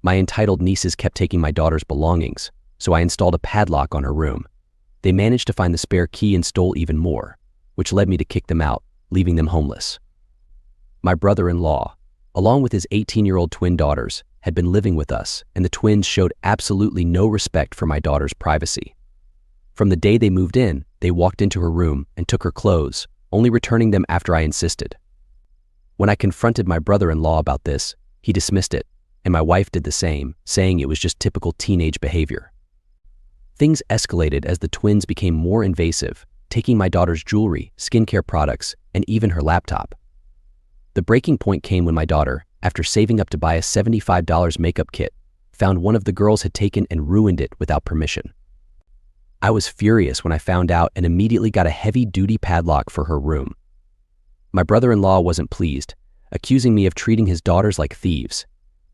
My entitled nieces kept taking my daughter's belongings, so I installed a padlock on her room. They managed to find the spare key and stole even more, which led me to kick them out, leaving them homeless. My brother-in-law, along with his 18-year-old twin daughters, had been living with us, and the twins showed absolutely no respect for my daughter's privacy. From the day they moved in, they walked into her room and took her clothes, only returning them after I insisted. When I confronted my brother-in-law about this, he dismissed it, and my wife did the same, saying it was just typical teenage behavior. Things escalated as the twins became more invasive, taking my daughter's jewelry, skincare products, and even her laptop. The breaking point came when my daughter, after saving up to buy a $75 makeup kit, found one of the girls had taken and ruined it without permission. I was furious when I found out and immediately got a heavy-duty padlock for her room. My brother-in-law wasn't pleased, accusing me of treating his daughters like thieves,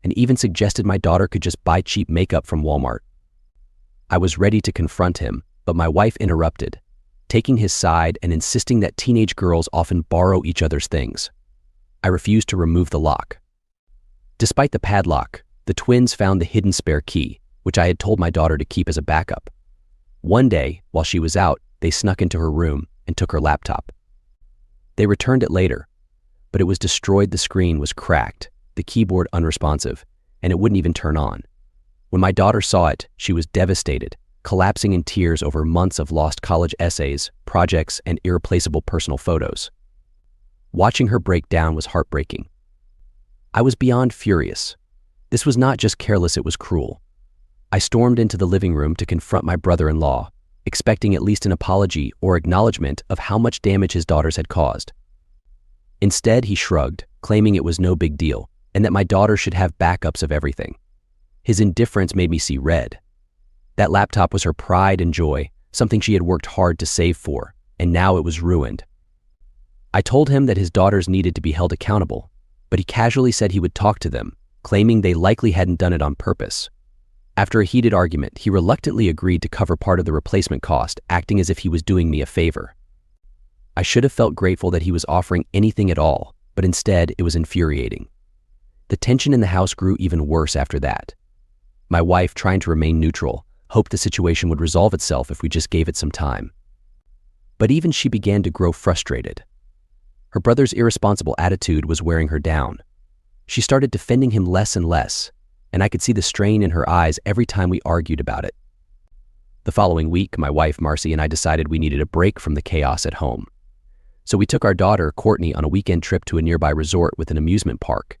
and even suggested my daughter could just buy cheap makeup from Walmart. I was ready to confront him, but my wife interrupted, taking his side and insisting that teenage girls often borrow each other's things. I refused to remove the lock. Despite the padlock, the twins found the hidden spare key, which I had told my daughter to keep as a backup. One day, while she was out, they snuck into her room and took her laptop. They returned it later, but it was destroyed. The screen was cracked, the keyboard unresponsive, and it wouldn't even turn on. When my daughter saw it, she was devastated, collapsing in tears over months of lost college essays, projects, and irreplaceable personal photos. Watching her break down was heartbreaking. I was beyond furious. This was not just careless, it was cruel. I stormed into the living room to confront my brother-in-law, expecting at least an apology or acknowledgement of how much damage his daughters had caused. Instead, he shrugged, claiming it was no big deal, and that my daughter should have backups of everything. His indifference made me see red. That laptop was her pride and joy, something she had worked hard to save for, and now it was ruined. I told him that his daughters needed to be held accountable, but he casually said he would talk to them, claiming they likely hadn't done it on purpose. After a heated argument, he reluctantly agreed to cover part of the replacement cost, acting as if he was doing me a favor. I should have felt grateful that he was offering anything at all, but instead it was infuriating. The tension in the house grew even worse after that. My wife, trying to remain neutral, hoped the situation would resolve itself if we just gave it some time. But even she began to grow frustrated. Her brother's irresponsible attitude was wearing her down. She started defending him less and less, and I could see the strain in her eyes every time we argued about it. The following week, my wife, Marcy, and I decided we needed a break from the chaos at home. So we took our daughter, Courtney, on a weekend trip to a nearby resort with an amusement park.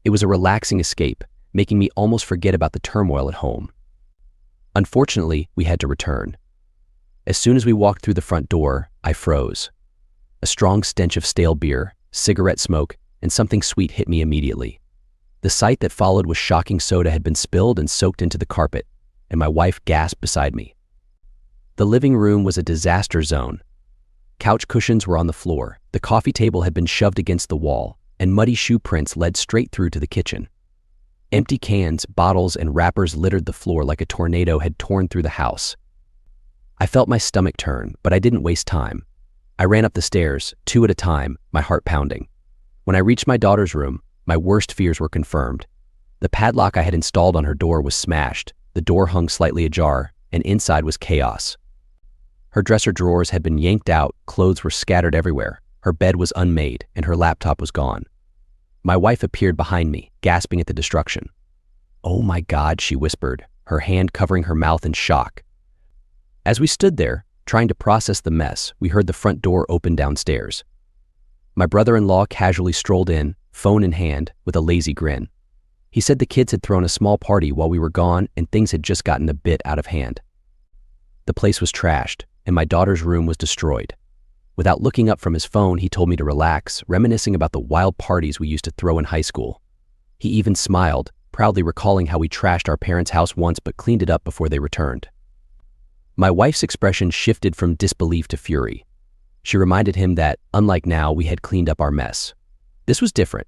It was a relaxing escape, making me almost forget about the turmoil at home. Unfortunately, we had to return. As soon as we walked through the front door, I froze. A strong stench of stale beer, cigarette smoke, and something sweet hit me immediately. The sight that followed was shocking. Soda had been spilled and soaked into the carpet, and my wife gasped beside me. The living room was a disaster zone. Couch cushions were on the floor, the coffee table had been shoved against the wall, and muddy shoe prints led straight through to the kitchen. Empty cans, bottles, and wrappers littered the floor like a tornado had torn through the house. I felt my stomach turn, but I didn't waste time. I ran up the stairs, 2 at a time, my heart pounding. When I reached my daughter's room, my worst fears were confirmed. The padlock I had installed on her door was smashed, the door hung slightly ajar, and inside was chaos. Her dresser drawers had been yanked out, clothes were scattered everywhere, her bed was unmade, and her laptop was gone. My wife appeared behind me, gasping at the destruction. "Oh my God," she whispered, her hand covering her mouth in shock. As we stood there, trying to process the mess, we heard the front door open downstairs. My brother-in-law casually strolled in, phone in hand, with a lazy grin. He said the kids had thrown a small party while we were gone and things had just gotten a bit out of hand. The place was trashed, and my daughter's room was destroyed. Without looking up from his phone, he told me to relax, reminiscing about the wild parties we used to throw in high school. He even smiled, proudly recalling how we trashed our parents' house once but cleaned it up before they returned. My wife's expression shifted from disbelief to fury. She reminded him that, unlike now, we had cleaned up our mess. This was different.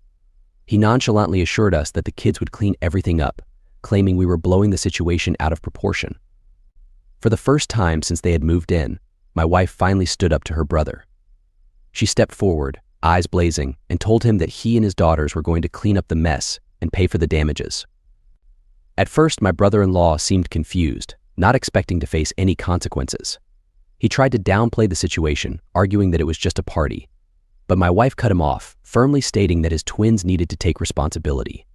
He nonchalantly assured us that the kids would clean everything up, claiming we were blowing the situation out of proportion. For the first time since they had moved in, my wife finally stood up to her brother. She stepped forward, eyes blazing, and told him that he and his daughters were going to clean up the mess and pay for the damages. At first, my brother-in-law seemed confused, not expecting to face any consequences. He tried to downplay the situation, arguing that it was just a party. But my wife cut him off, firmly stating that his twins needed to take responsibility.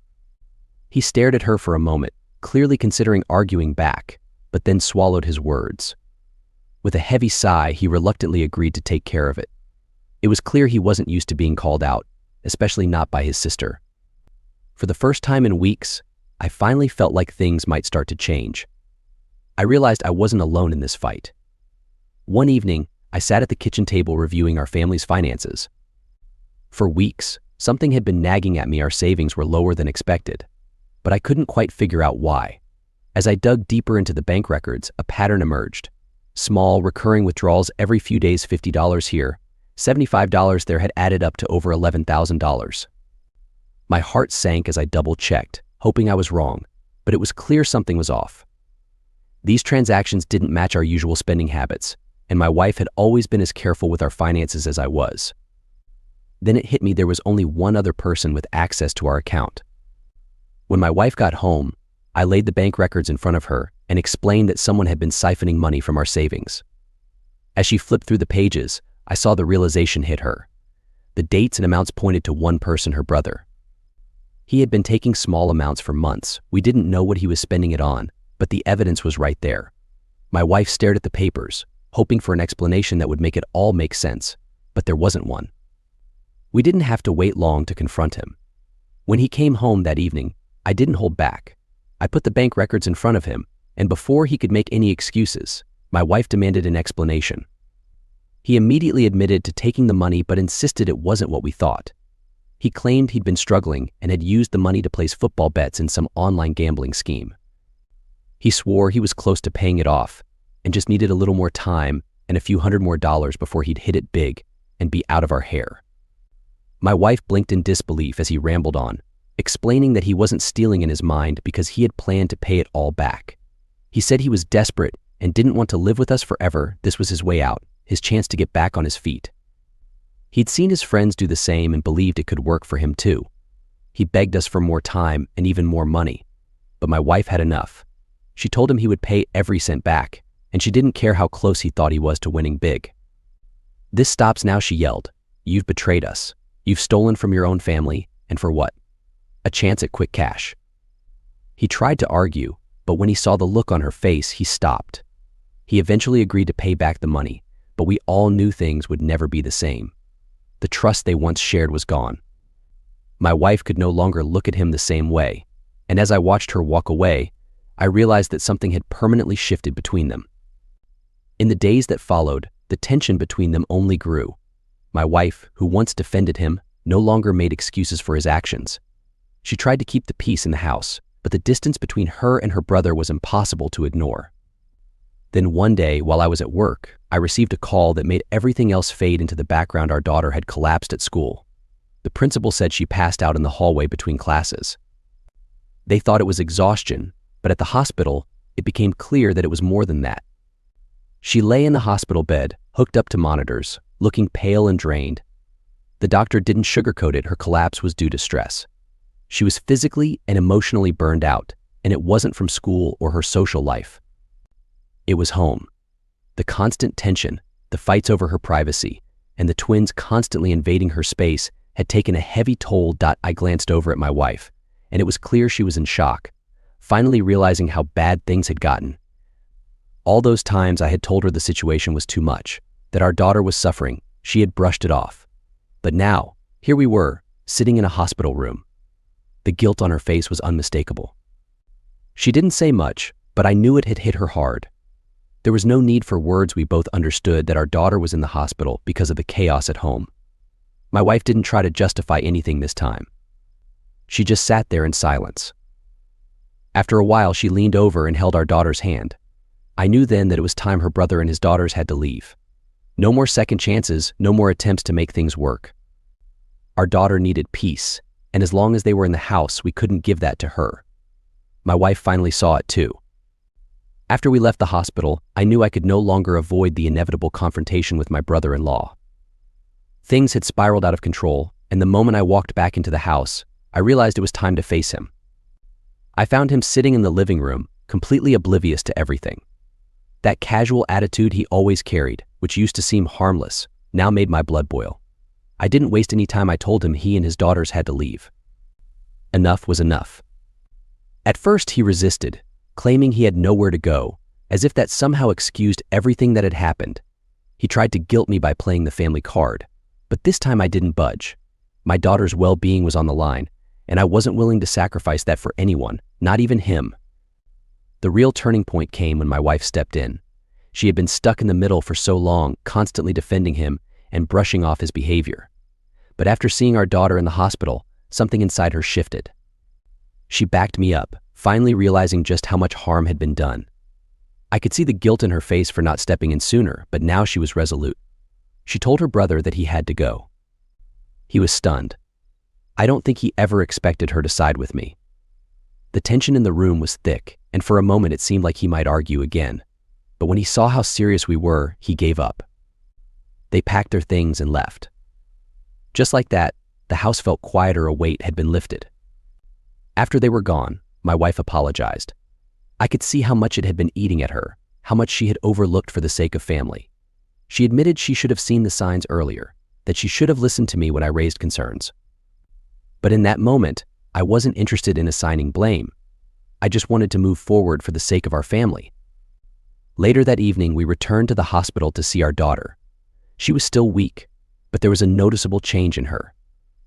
He stared at her for a moment, clearly considering arguing back, but then swallowed his words. With a heavy sigh, he reluctantly agreed to take care of it. It was clear he wasn't used to being called out, especially not by his sister. For the first time in weeks, I finally felt like things might start to change. I realized I wasn't alone in this fight. One evening, I sat at the kitchen table reviewing our family's finances. For weeks, something had been nagging at me. Our savings were lower than expected, but I couldn't quite figure out why. As I dug deeper into the bank records, a pattern emerged. Small, recurring withdrawals every few days, $50 here, $75 there, had added up to over $11,000. My heart sank as I double-checked, hoping I was wrong, but it was clear something was off. These transactions didn't match our usual spending habits, and my wife had always been as careful with our finances as I was. Then it hit me, there was only one other person with access to our account. When my wife got home, I laid the bank records in front of her and explained that someone had been siphoning money from our savings. As she flipped through the pages, I saw the realization hit her. The dates and amounts pointed to one person, her brother. He had been taking small amounts for months. We didn't know what he was spending it on, but the evidence was right there. My wife stared at the papers, hoping for an explanation that would make it all make sense, but there wasn't one. We didn't have to wait long to confront him. When he came home that evening, I didn't hold back. I put the bank records in front of him, and before he could make any excuses, my wife demanded an explanation. He immediately admitted to taking the money but insisted it wasn't what we thought. He claimed he'd been struggling and had used the money to place football bets in some online gambling scheme. He swore he was close to paying it off and just needed a little more time and a few $100 more before he'd hit it big and be out of our hair. My wife blinked in disbelief as he rambled on, explaining that he wasn't stealing in his mind because he had planned to pay it all back. He said he was desperate and didn't want to live with us forever. This was his way out, his chance to get back on his feet. He'd seen his friends do the same and believed it could work for him too. He begged us for more time and even more money, but my wife had enough. She told him he would pay every cent back, and she didn't care how close he thought he was to winning big. "This stops now," she yelled. "You've betrayed us. You've stolen from your own family, and for what? A chance at quick cash." He tried to argue, but when he saw the look on her face, he stopped. He eventually agreed to pay back the money, but we all knew things would never be the same. The trust they once shared was gone. My wife could no longer look at him the same way, and as I watched her walk away, I realized that something had permanently shifted between them. In the days that followed, the tension between them only grew. My wife, who once defended him, no longer made excuses for his actions. She tried to keep the peace in the house, but the distance between her and her brother was impossible to ignore. Then one day, while I was at work, I received a call that made everything else fade into the background. Our daughter had collapsed at school. The principal said she passed out in the hallway between classes. They thought it was exhaustion, but at the hospital, it became clear that it was more than that. She lay in the hospital bed, hooked up to monitors, looking pale and drained. The doctor didn't sugarcoat it. Her collapse was due to stress. She was physically and emotionally burned out, and it wasn't from school or her social life. It was home. The constant tension, the fights over her privacy, and the twins constantly invading her space had taken a heavy toll. I glanced over at my wife, and it was clear she was in shock, finally realizing how bad things had gotten. All those times I had told her the situation was too much, that our daughter was suffering, she had brushed it off. But now, here we were, sitting in a hospital room. The guilt on her face was unmistakable. She didn't say much, but I knew it had hit her hard. There was no need for words. We both understood that our daughter was in the hospital because of the chaos at home. My wife didn't try to justify anything this time. She just sat there in silence. After a while, she leaned over and held our daughter's hand. I knew then that it was time her brother and his daughters had to leave. No more second chances, no more attempts to make things work. Our daughter needed peace, and as long as they were in the house, we couldn't give that to her. My wife finally saw it too. After we left the hospital, I knew I could no longer avoid the inevitable confrontation with my brother-in-law. Things had spiraled out of control, and the moment I walked back into the house, I realized it was time to face him. I found him sitting in the living room, completely oblivious to everything. That casual attitude he always carried, which used to seem harmless, now made my blood boil. I didn't waste any time. I told him he and his daughters had to leave. Enough was enough. At first he resisted, claiming he had nowhere to go, as if that somehow excused everything that had happened. He tried to guilt me by playing the family card, but this time I didn't budge. My daughter's well-being was on the line, and I wasn't willing to sacrifice that for anyone, not even him. The real turning point came when my wife stepped in. She had been stuck in the middle for so long, constantly defending him and brushing off his behavior. But after seeing our daughter in the hospital, something inside her shifted. She backed me up, finally realizing just how much harm had been done. I could see the guilt in her face for not stepping in sooner, but now she was resolute. She told her brother that he had to go. He was stunned. I don't think he ever expected her to side with me. The tension in the room was thick, and for a moment it seemed like he might argue again. But when he saw how serious we were, he gave up. They packed their things and left. Just like that, the house felt quieter. A weight had been lifted. After they were gone, my wife apologized. I could see how much it had been eating at her, how much she had overlooked for the sake of family. She admitted she should have seen the signs earlier, that she should have listened to me when I raised concerns. But in that moment, I wasn't interested in assigning blame. I just wanted to move forward for the sake of our family. Later that evening, we returned to the hospital to see our daughter. She was still weak, but there was a noticeable change in her.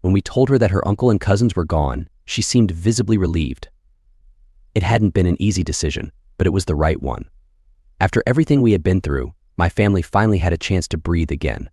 When we told her that her uncle and cousins were gone, she seemed visibly relieved. It hadn't been an easy decision, but it was the right one. After everything we had been through, my family finally had a chance to breathe again.